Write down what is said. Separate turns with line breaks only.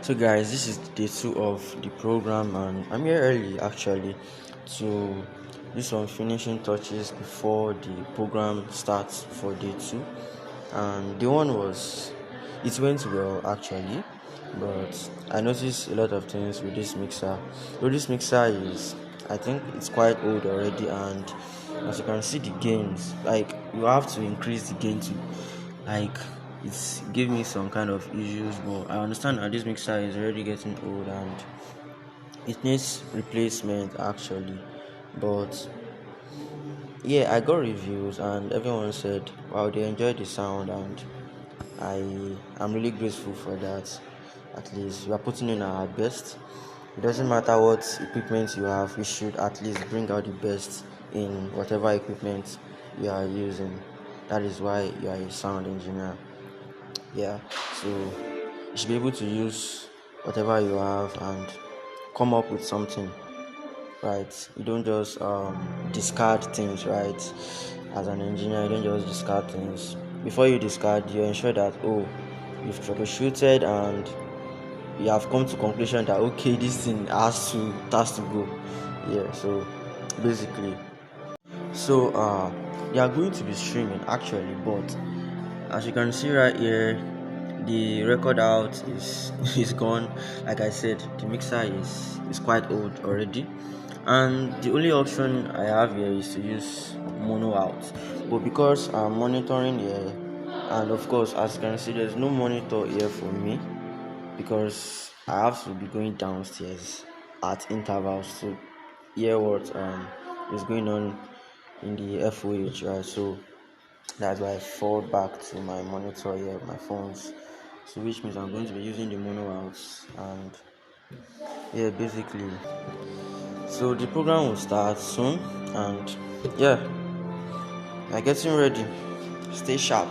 So, guys, this is day two of the program, and I'm here early actually to do some finishing touches before the program starts for day two. And day one it went well actually, but I noticed a lot of things with this mixer. So, this mixer I think it's quite old already, and as you can see, the gains, like, you have to increase the gain to, like, it's give me some kind of issues, but I understand that this mixer is already getting old and it needs replacement actually. But yeah, I got reviews and everyone said wow, they enjoyed the sound, and I am really grateful for that. At least we are putting in our best. It doesn't matter what equipment you have, we should at least bring out the best in whatever equipment you are using. That is why you are a sound engineer. Yeah, so you should be able to use whatever you have and come up with something, right? You don't just discard things, right? As an engineer, you don't just discard things. Before you discard, you ensure that, oh, you've troubleshooted and you have come to conclusion that, okay, this thing has to go. Yeah, so basically, so they are going to be streaming actually, but as you can see right here, the record out is is gone. Like I said, the mixer is quite old already, and the only option I have here is to use mono out. But because I'm monitoring here, and of course, as you can see, there's no monitor here for me because I have to be going downstairs at intervals to hear what is going on in the FOH, right? So that's why I fall back to my monitor here, my phones. So which means I'm going to be using the mono outs, and yeah, basically. So the program will start soon, and yeah, I'm getting ready. Stay sharp.